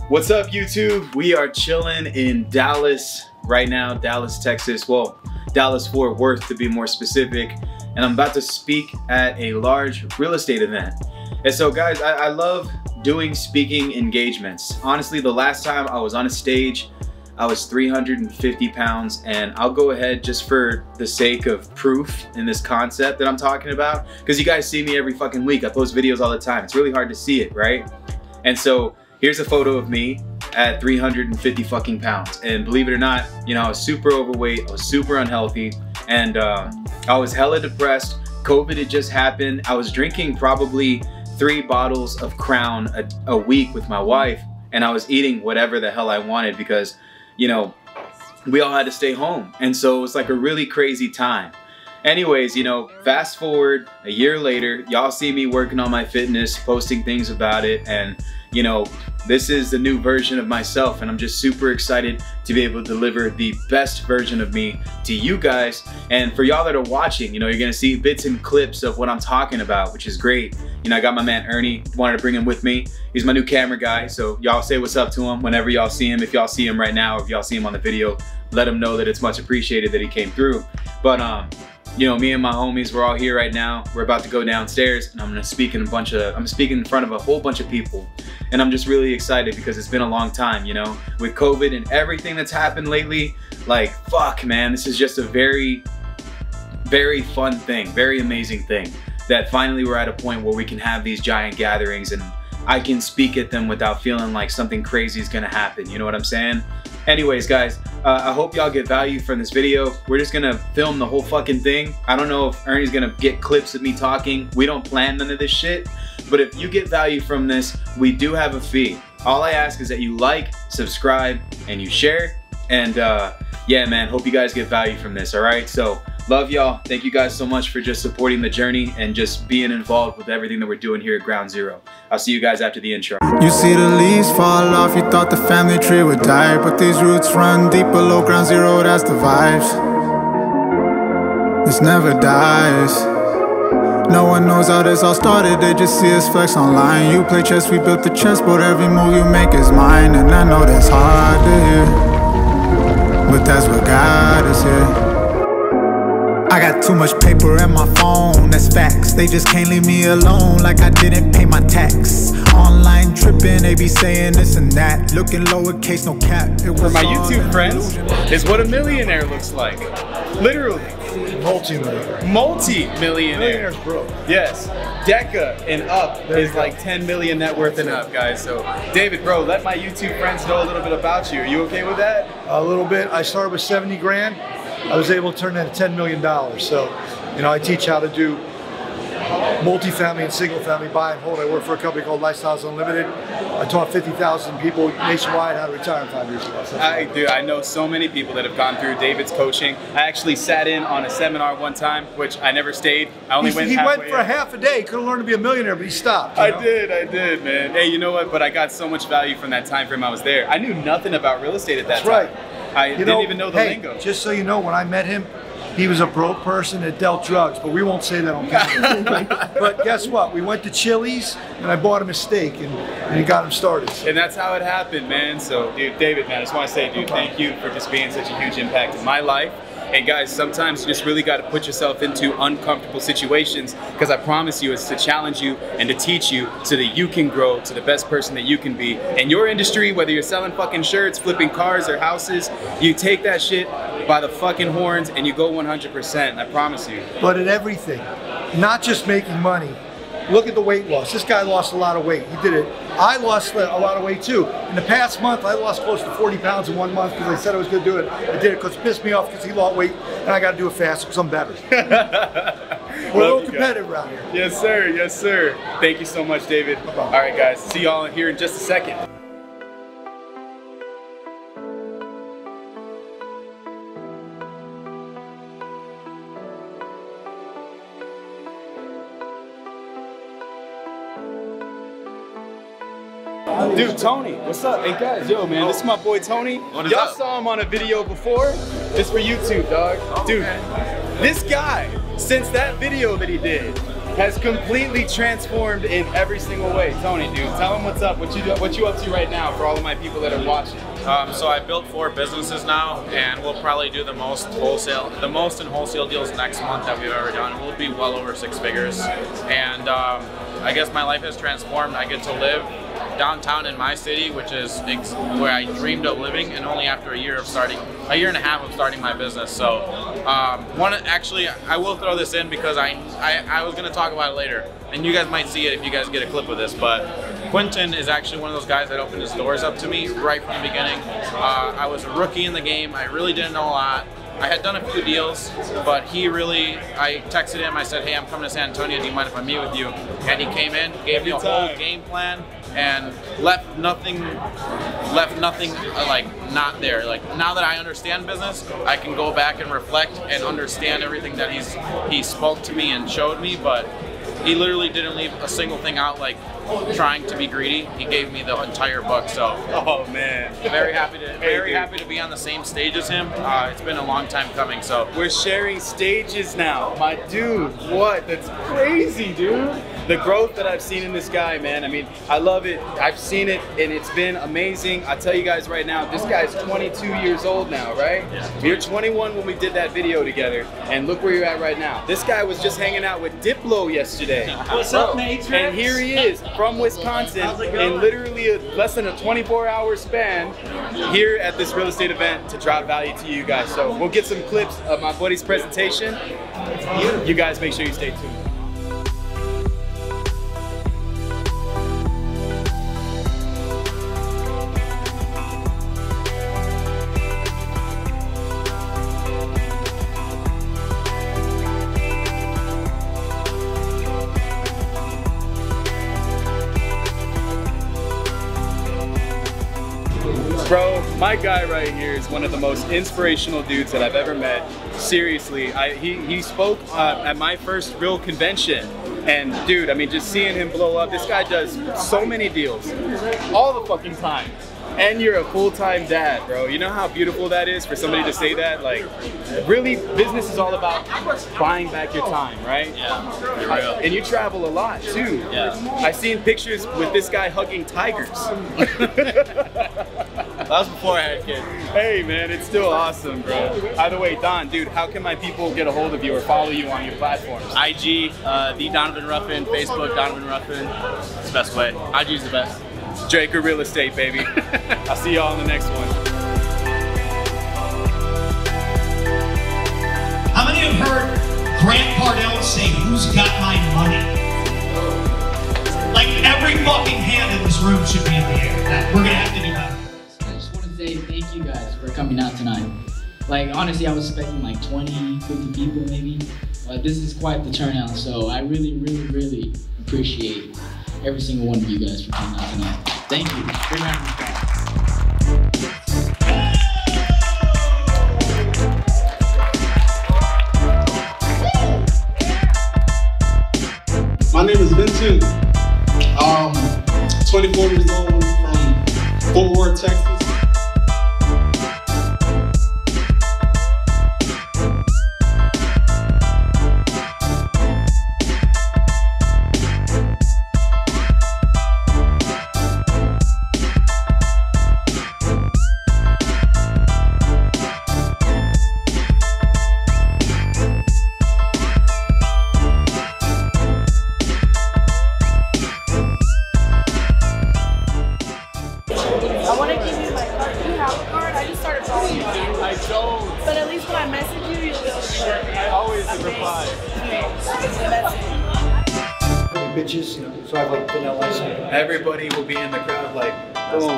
What's up, YouTube? We are chilling in Dallas right now, Dallas, Texas. Well, Dallas-Fort Worth to be more specific. And I'm about to speak at a large real estate event. And so guys, I love doing speaking engagements. Honestly, the last time I was on a stage, I was 350 pounds, and I'll go ahead just for the sake of proof in this concept that I'm talking about, because you guys see me every fucking week. I post videos all the time. It's really hard to see it, right? And so here's a photo of me at 350 fucking pounds. And believe it or not, you know, I was super overweight, I was super unhealthy, and I was hella depressed. COVID had just happened. I was drinking probably 3 bottles of Crown a week with my wife, and I was eating whatever the hell I wanted because, you know, we all had to stay home. And so it was like a really crazy time. Anyways, you know, fast forward a year later, y'all see me working on my fitness, posting things about it, and you know, this is the new version of myself, and I'm just super excited to be able to deliver the best version of me to you guys. And for y'all that are watching, you know, you're gonna see bits and clips of what I'm talking about, which is great. You know, I got my man Ernie, wanted to bring him with me. He's my new camera guy, so y'all say what's up to him whenever y'all see him. If y'all see him right now, or if y'all see him on the video, let him know that it's much appreciated that he came through. But you know, me and my homies, we're all here right now. We're about to go downstairs, and I'm gonna speak in I'm speaking in front of a whole bunch of people. And I'm just really excited because it's been a long time, you know? With COVID and everything that's happened lately, like, fuck, man, this is just a very, very fun thing, very amazing thing. That finally we're at a point where we can have these giant gatherings and I can speak at them without feeling like something crazy is gonna happen, you know what I'm saying? Anyways, guys, I hope y'all get value from this video. We're just gonna film the whole fucking thing. I don't know if Ernie's gonna get clips of me talking. We don't plan none of this shit. But if you get value from this, we do have a fee. All I ask is that you like, subscribe, and you share. And yeah, man, hope you guys get value from this, all right? So, love y'all. Thank you guys so much for just supporting the journey and just being involved with everything that we're doing here at Ground Zero. I'll see you guys after the intro. You see the leaves fall off, you thought the family tree would die, but these roots run deep below Ground Zero, that's the vibes. This never dies. No one knows how this all started, they just see us flex online. You play chess, we built the chessboard, every move you make is mine. And I know that's hard to hear, but that's what God is here. I got too much paper in my phone, that's facts. They just can't leave me alone like I didn't pay my tax. Online tripping, they be saying this and that. Looking lowercase, no cap. For my YouTube friends, is what a millionaire looks like. Literally. Multi-millionaire. Multi-millionaire. Millionaires broke. Yes. Deca and up is like 10 million net worth and up, guys. So, David, bro, let my YouTube friends know a little bit about you. Are you okay with that? A little bit. I started with 70 grand. I was able to turn that to $10 million. So, you know, I teach how to do multifamily and single family buy and hold. I work for a company called Lifestyles Unlimited. I taught 50,000 people nationwide how to retire in 5 years ago. Dude, I know so many people that have gone through David's coaching. I actually sat in on a seminar one time, which I never stayed. I only went halfway. He went for half a day. He could have learned to be a millionaire, but he stopped. I did, man. Hey, you know what? But I got so much value from that time frame I was there. I knew nothing about real estate at that time. Right. I didn't even know the lingo. Just so you know, when I met him, he was a broke person that dealt drugs, but we won't say that on camera. But guess what? We went to Chili's, and I bought him a steak, and he got him started. And that's how it happened, man. So, dude, David, man, I just want to say, dude, thank you for just being such a huge impact in my life. And guys, sometimes you just really got to put yourself into uncomfortable situations, because I promise you, it's to challenge you and to teach you so that you can grow to the best person that you can be. In your industry, whether you're selling fucking shirts, flipping cars or houses, you take that shit by the fucking horns and you go 100%, I promise you. But at everything, not just making money. Look at the weight loss. This guy lost a lot of weight. He did it. I lost a lot of weight too. In the past month, I lost close to 40 pounds in 1 month because I said I was going to do it. I did it because it pissed me off because he lost weight, and I got to do it fast because I'm better. We're a little competitive around here. Yes, sir. Yes, sir. Thank you so much, David. All right, guys. See y'all here in just a second. Dude, Tony, what's up? Hey guys, yo man, this is my boy Tony. Y'all saw him on a video before. It's for YouTube, dog. Dude, this guy, since that video that he did, has completely transformed in every single way. Tony, dude, tell them what's up. What you up to right now for all of my people that are watching? So I built 4 businesses now, and we'll probably do the most in wholesale deals next month that we've ever done. We'll be well over 6 figures, and I guess my life has transformed. I get to live downtown in my city, which is where I dreamed of living, and only after a year and a half of starting my business. So, actually, I will throw this in because I was going to talk about it later, and you guys might see it if you guys get a clip of this, but Quentin is actually one of those guys that opened his doors up to me right from the beginning. I was a rookie in the game. I really didn't know a lot. I had done a few deals, but I texted him, I said, hey, I'm coming to San Antonio, do you mind if I meet with you? And he came in, gave me a whole game plan, and left nothing like not there. Like, now that I understand business, I can go back and reflect and understand everything that he spoke to me and showed me, but he literally didn't leave a single thing out like trying to be greedy. He gave me the entire book, so oh man, very happy to be on the same stage as him. It's been a long time coming, so we're sharing stages now, my dude. What? That's crazy, dude. The growth that I've seen in this guy, man. I mean, I love it. I've seen it, and it's been amazing. I tell you guys right now, this guy's 22 years old now, right? Yeah. You're 21 when we did that video together, and look where you're at right now. This guy was just hanging out with Diplo yesterday. What's up, Matrix? And here he is from Wisconsin in literally less than a 24-hour span here at this real estate event to drop value to you guys. So we'll get some clips of my buddy's presentation. You guys make sure you stay tuned. Bro, my guy right here is one of the most inspirational dudes that I've ever met. Seriously, he spoke at my first real convention, and dude, I mean, just seeing him blow up. This guy does so many deals, all the fucking time. And you're a full-time dad, bro. You know how beautiful that is for somebody to say that? Like, really, business is all about buying back your time, right? Yeah, you're real. And you travel a lot, too. Yeah. I've seen pictures with this guy hugging tigers. That was before I had kids. Hey, man, it's still awesome, bro. By the way, Don, dude, how can my people get a hold of you or follow you on your platforms? IG, the Donovan Ruffin, Facebook, Donovan Ruffin. It's the best way. IG's the best. Draker Real Estate, baby. I'll see y'all in the next one. How many have heard Grant Cardone say, "Who's got my money?" Like, every fucking hand in this room should be in the air. We're gonna have to do that. I just want to say thank you guys for coming out tonight. Like, honestly, I was expecting like 20, 50 people maybe. But this is quite the turnout, so I really, really, really appreciate every single one of you guys for coming out tonight. Thank you. Big round of applause. My name is Vincent. 24 years old from Fort Worth, Texas. But at least when I message you, you'll be able to. I always reply. Bitches, you know, so I have like vanilla ice cream. Everybody will be in the crowd like, boom.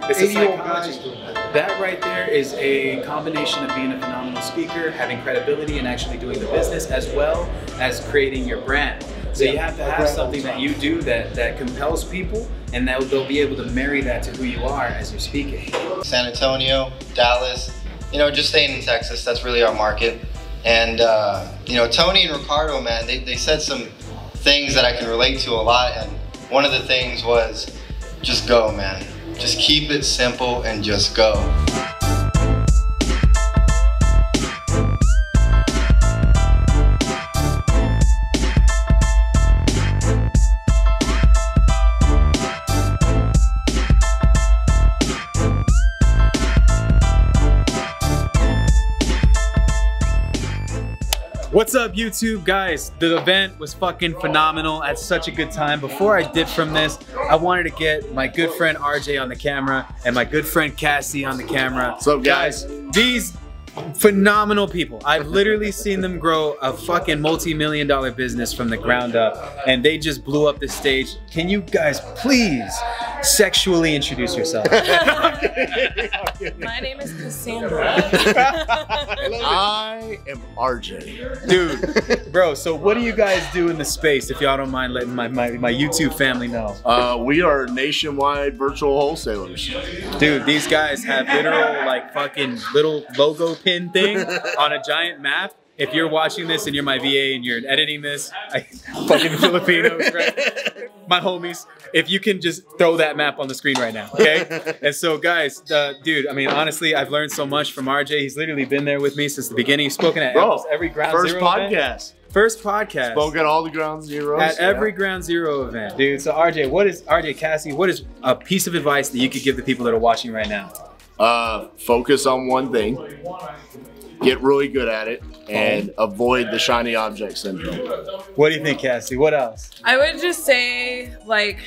It's a 80-year-old guys psychology. doing that. That right there is a combination of being a phenomenal speaker, having credibility, and actually doing the business, as well as creating your brand. So you have to have something that you do that compels people, and that they'll be able to marry that to who you are as you're speaking. San Antonio, Dallas, you know, just staying in Texas, that's really our market. And, you know, Tony and Ricardo, man, they said some things that I can relate to a lot, and one of the things was just go, man. Just keep it simple and just go. What's up, YouTube guys? The event was fucking phenomenal. I had such a good time. Before I dip from this, I wanted to get my good friend RJ on the camera and my good friend Cassie on the camera. What's up, guys? These phenomenal people. I've literally seen them grow a fucking multi-million-dollar business from the ground up, and they just blew up the stage. Can you guys please sexually introduce yourself? My name is Cassandra. I am RJ. Dude, bro, so what do you guys do in the space, if y'all don't mind letting my YouTube family know? We are nationwide virtual wholesalers. Dude, these guys have literal, like, fucking little logo pin thing on a giant map. If you're watching this and you're my VA and you're editing this, fucking Filipinos, right? My homies, if you can just throw that map on the screen right now, okay? And so, guys, dude, I mean, honestly, I've learned so much from RJ. He's literally been there with me since the beginning. He's spoken at almost every Ground Zero podcast. Event. First podcast. Spoke at all the Ground Zeros. At every Ground Zero event, dude. So, RJ, Cassie, what is a piece of advice that you could give the people that are watching right now? Focus on one thing. Get really good at it and avoid the shiny object syndrome. What do you think, Cassie? What else? I would just say, like,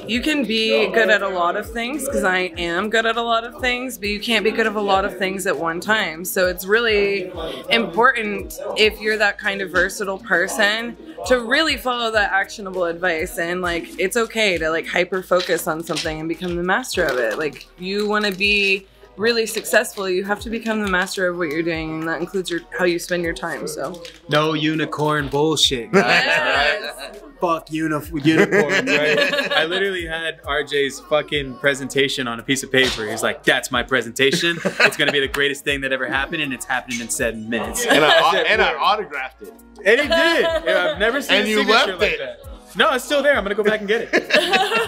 you can be good at a lot of things, because I am good at a lot of things, but you can't be good at a lot of things at one time. So it's really important, if you're that kind of versatile person, to really follow that actionable advice. And like, it's okay to like hyper focus on something and become the master of it. Like, you want to be really successful, you have to become the master of what you're doing, and that includes how you spend your time. So no unicorn bullshit, guys. Yes. Fuck unicorns, right? I literally had RJ's fucking presentation on a piece of paper. He's like, that's my presentation. It's gonna be the greatest thing that ever happened, and it's happening in 7 minutes. And I autographed it. And he did. I've never seen a signature like that. No, it's still there. I'm gonna go back and get it.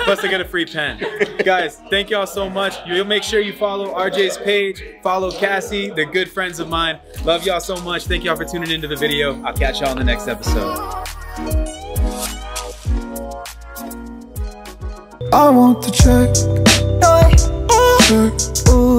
Plus I get a free pen. Guys, thank y'all so much. You'll make sure you follow RJ's page, follow Cassie. They're good friends of mine. Love y'all so much. Thank y'all for tuning into the video. I'll catch y'all in the next episode. I want the check. Check. Ooh.